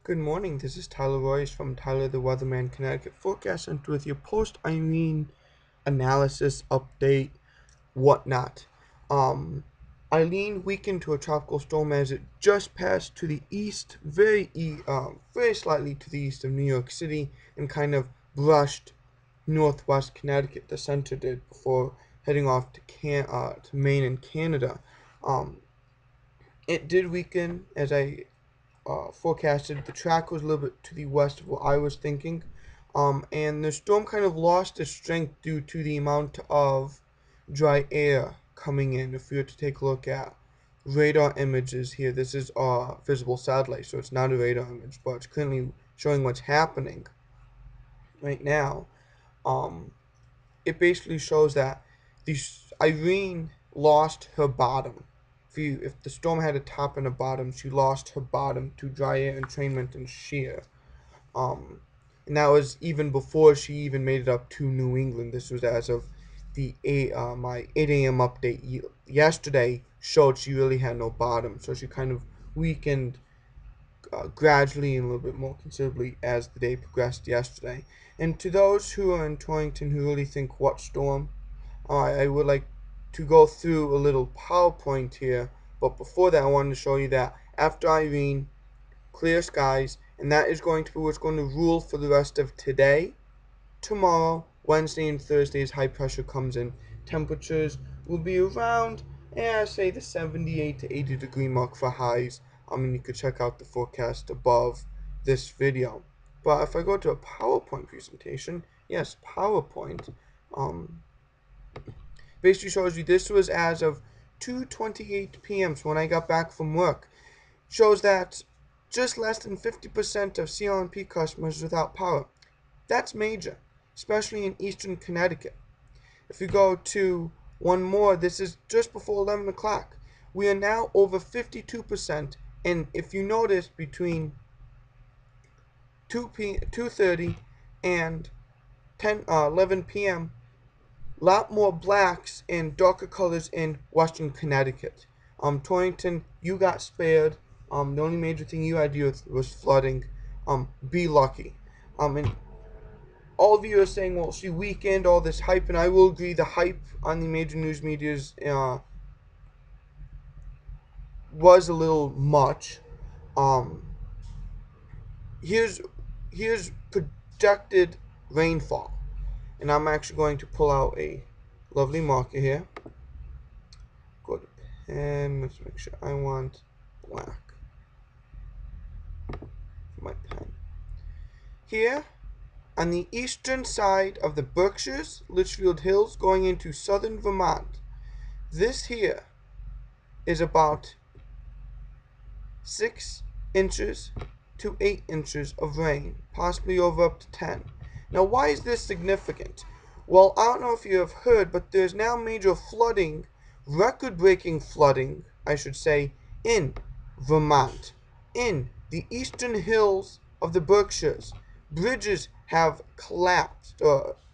Good morning. This is Tyler Royce from Tyler the Weatherman Connecticut Forecast Center with your post Irene analysis update, whatnot. Um, Irene weakened to a tropical storm as it just passed to the east, very slightly to the east of New York City, and kind of brushed northwest Connecticut. The center did before heading off to Maine and Canada. Um, it did weaken as I forecasted. The track was a little bit to the west of what I was thinking. And the storm kind of lost its strength due to the amount of dry air coming in. If we were to take a look at radar images here, this is visible satellite, so it's not a radar image, but it's currently showing what's happening right now. Um, it basically shows that the Irene lost her bottom. If the storm had a top and a bottom, she lost her bottom to dry air entrainment and shear. Um, and that was even before she even made it up to New England. This was as of my 8 a.m. update yesterday showed she really had no bottom, so she kind of weakened gradually and a little bit more considerably as the day progressed yesterday. And to those who are in Torrington who really think what storm, I would like to go through a little PowerPoint here. But before that, I wanted to show you that after Irene, clear skies, and that is going to be what's going to rule for the rest of today, tomorrow, Wednesday, and Thursday as high pressure comes in. Temperatures will be around, say the 78 to 80 degree mark for highs. You could check out the forecast above this video. But if I go to a PowerPoint presentation, yes, PowerPoint, basically shows you this was as of 2:28 p.m. So when I got back from work, shows that just less than 50% of CLNP customers without power. That's major, especially in eastern Connecticut. If we go to one more, this is just before 11 o'clock. We are now over 52%, and if you notice, between 2:30 and 11 p.m., a lot more blacks and darker colors in western Connecticut. Torrington, you got spared. The only major thing you had to deal with was flooding. Be lucky. And all of you are saying, well, she weakened all this hype, and I will agree the hype on the major news medias was a little much. Um, here's here's projected rainfall, and I'm actually going to pull out a lovely marker here. Go to pen. Let's make sure I want black for my pen. Here, on the eastern side of the Berkshires, Litchfield Hills, going into southern Vermont, this here is about 6 inches to 8 inches of rain, possibly over up to 10. Now, why is this significant? Well, I don't know if you have heard, but there's now major flooding, record-breaking flooding, I should say, in Vermont, in the eastern hills of the Berkshires. Bridges have collapsed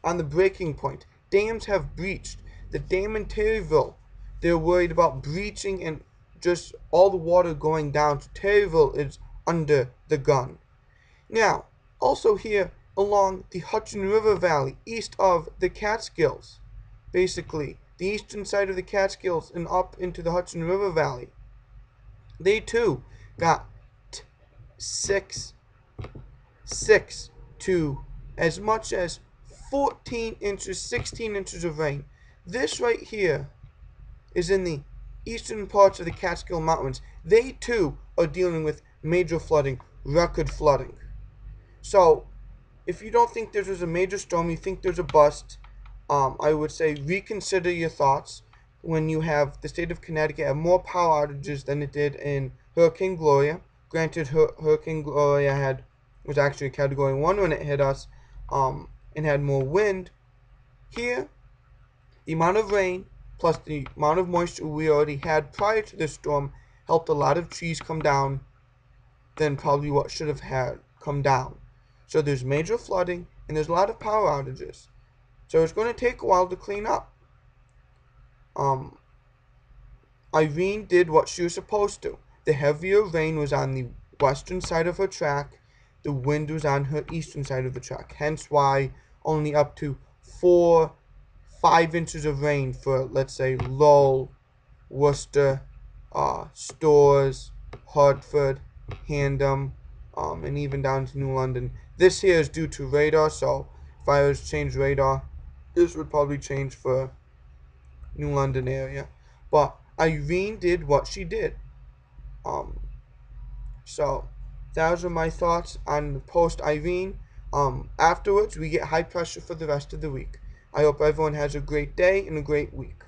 on the breaking point. Dams have breached. The dam in Terryville, they're worried about breaching and just all the water going down to Terryville is under the gun. Now, also here along the Hudson River Valley, east of the Catskills, basically the eastern side of the Catskills and up into the Hudson River Valley, they too got 6 to as much as 14 inches, 16 inches of rain. This right here is in the eastern parts of the Catskill Mountains. They too are dealing with major flooding, record flooding. So, if you don't think this was a major storm, you think there's a bust, I would say reconsider your thoughts when you have the state of Connecticut have more power outages than it did in Hurricane Gloria. Granted, Hurricane Gloria was actually a Category 1 when it hit us, and had more wind. Here, the amount of rain plus the amount of moisture we already had prior to this storm helped a lot of trees come down than probably what should have had come down. So there's major flooding and there's a lot of power outages. So it's going to take a while to clean up. Irene did what she was supposed to. The heavier rain was on the western side of her track, the wind was on her eastern side of the track. Hence why only up to 4-5 inches of rain for, let's say, Lowell, Worcester, Stores, Hartford, Handham, and even down to New London. This here is due to radar, so if I was to change radar, this would probably change for New London area. But Irene did what she did. Um, so those are my thoughts on post Irene. Afterwards, we get high pressure for the rest of the week. I hope everyone has a great day and a great week.